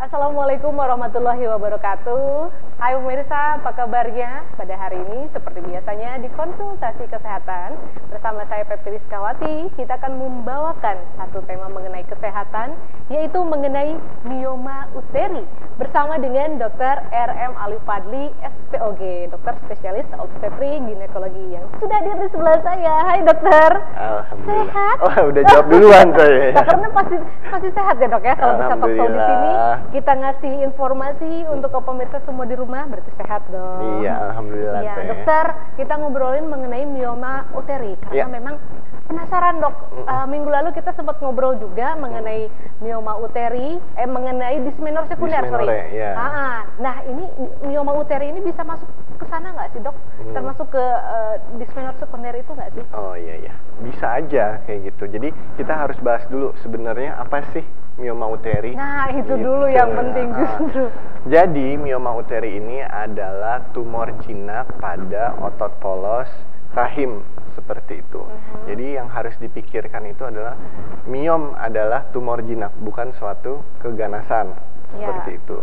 Assalamualaikum warahmatullahi wabarakatuh. Hai pemirsa, apa kabarnya? Pada hari ini seperti biasanya di konsultasi kesehatan bersama saya Pepti Rizkawati, kita akan membawakan satu tema mengenai kesehatan, yaitu mengenai mioma uteri bersama dengan Dr. R.M. Ali Fadli, SPOG, dokter spesialis obstetri ginekologi yang sudah hadir di sebelah saya. Hai dokter. Alhamdulillah. Sehat? Oh, udah jawab duluan saya. Nah, karena pasti sehat ya dok ya, kalau bisa talk show di sini kita ngasih informasi untuk ke pemirsa semua di rumah, berarti sehat dong. Iya, alhamdulillah. Iya, dokter, kita ngobrolin mengenai mioma uteri karena memang penasaran dok. Minggu lalu kita sempat ngobrol juga mengenai mioma uteri, mengenai dysmenorrhea sekunder, Ya. Nah, ini mioma uteri ini bisa masuk ke sana nggak sih dok? Termasuk ke dysmenorrhea sekunder itu nggak sih? Oh iya, bisa aja kayak gitu. Jadi kita harus bahas dulu sebenarnya apa sih mioma uteri. Nah, itu gitu. dulu yang penting justru. Jadi mioma uteri ini adalah tumor jinak pada otot polos rahim seperti itu. Jadi yang harus dipikirkan itu adalah miom adalah tumor jinak, bukan suatu keganasan. Seperti itu.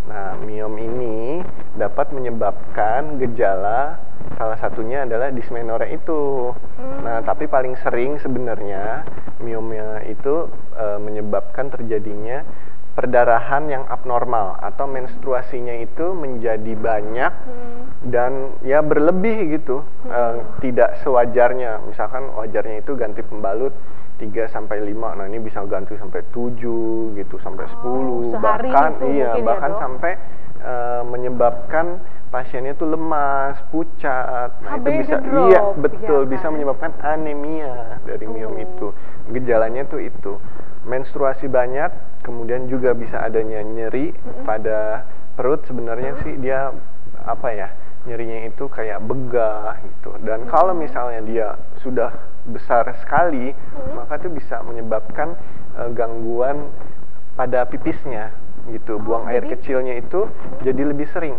Nah, miom ini dapat menyebabkan gejala, salah satunya adalah dysmenorrhea itu. Nah, tapi paling sering sebenarnya miomnya itu menyebabkan terjadinya perdarahan yang abnormal atau menstruasinya itu menjadi banyak dan ya berlebih gitu, tidak sewajarnya. Misalkan wajarnya itu ganti pembalut 3-5, nah ini bisa ganti sampai 7 gitu, sampai 10, bahkan sampai menyebabkan pasiennya tuh lemas, pucat. Nah, itu bisa bisa menyebabkan anemia dari miom itu. Gejalanya tuh itu. Menstruasi banyak, kemudian juga bisa adanya nyeri pada perut. Sebenarnya sih dia nyerinya itu kayak begah gitu. Dan kalau misalnya dia sudah besar sekali, maka itu bisa menyebabkan gangguan pada pipisnya gitu. Buang air kecilnya itu jadi lebih sering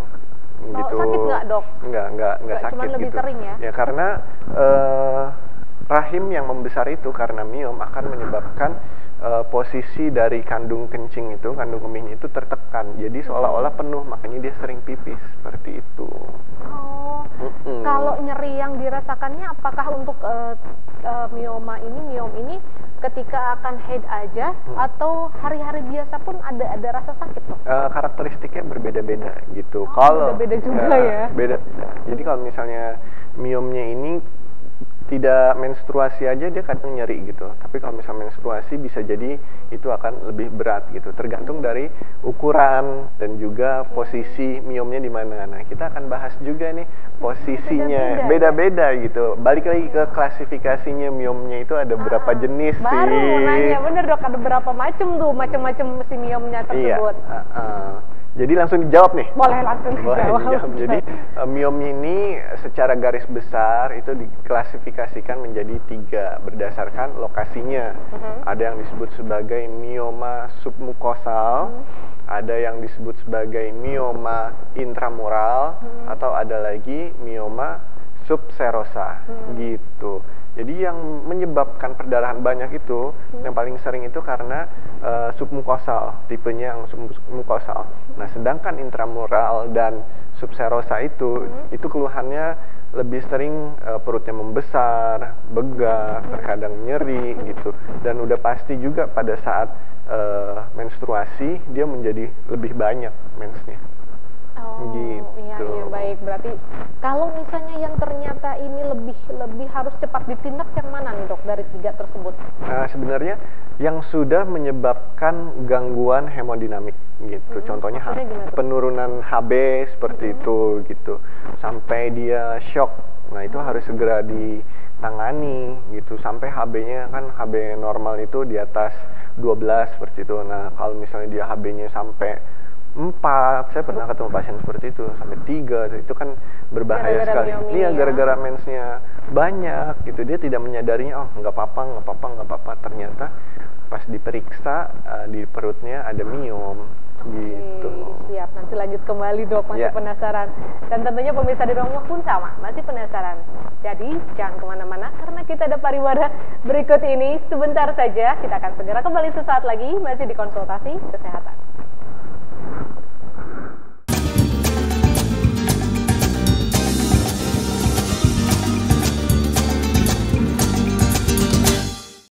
gitu. Sakit nggak dok? Nggak sakit cuman lebih gitu. Sering ya? Ya karena rahim yang membesar itu karena miom akan menyebabkan posisi dari kandung kencing itu, kandung kemihnya itu tertekan. Jadi seolah-olah penuh, makanya dia sering pipis seperti itu. Kalau nyeri yang dirasakannya apakah untuk miom ini ketika akan haid aja atau hari-hari biasa pun ada rasa sakit dok? Karakteristiknya berbeda-beda gitu. Beda-beda juga ya? Beda. Jadi kalau misalnya miomnya ini tidak menstruasi aja dia kadang nyeri gitu. Tapi kalau misalnya menstruasi bisa jadi itu akan lebih berat gitu. Tergantung dari ukuran dan juga posisi miomnya di mana. Nah, kita akan bahas juga nih posisinya beda-beda gitu. Balik lagi ke klasifikasinya miomnya itu ada berapa jenis sih? Baru mau nanya, bener dok, ada berapa macam si miomnya tersebut? Jadi langsung dijawab nih? Boleh langsung dijawab. Jadi miom ini secara garis besar itu diklasifikasikan menjadi 3 berdasarkan lokasinya. Ada yang disebut sebagai mioma submukosal, ada yang disebut sebagai mioma intramural, atau ada lagi mioma subserosa gitu. Jadi yang menyebabkan perdarahan banyak itu yang paling sering itu karena submukosal, tipenya yang submukosal. Nah, sedangkan intramural dan subserosa itu keluhannya lebih sering perutnya membesar, begah, terkadang nyeri gitu. Dan udah pasti juga pada saat menstruasi dia menjadi lebih banyak mensnya. Iya, baik. Berarti kalau misalnya yang ternyata ini lebih harus cepat ditindak yang mana nih dok dari 3 tersebut? Nah, sebenarnya yang sudah menyebabkan gangguan hemodinamik gitu. Contohnya penurunan HB seperti itu gitu. Sampai dia shock. Nah, itu harus segera ditangani gitu. Sampai HB-nya kan HB normal itu di atas 12 seperti itu. Nah, kalau misalnya dia HB-nya sampai 4, saya pernah ketemu pasien seperti itu, sampai 3, itu kan berbahaya sekali. Iya, gara-gara mensnya banyak gitu, dia tidak menyadarinya, nggak apa-apa. Ternyata pas diperiksa di perutnya ada miom gitu. Siap, nanti lanjut kembali dok, masih penasaran. Dan tentunya pemirsa di rumah pun sama, masih penasaran. Jadi jangan kemana-mana karena kita ada pariwara berikut ini. Sebentar saja, kita akan segera kembali sesaat lagi, masih di konsultasi kesehatan.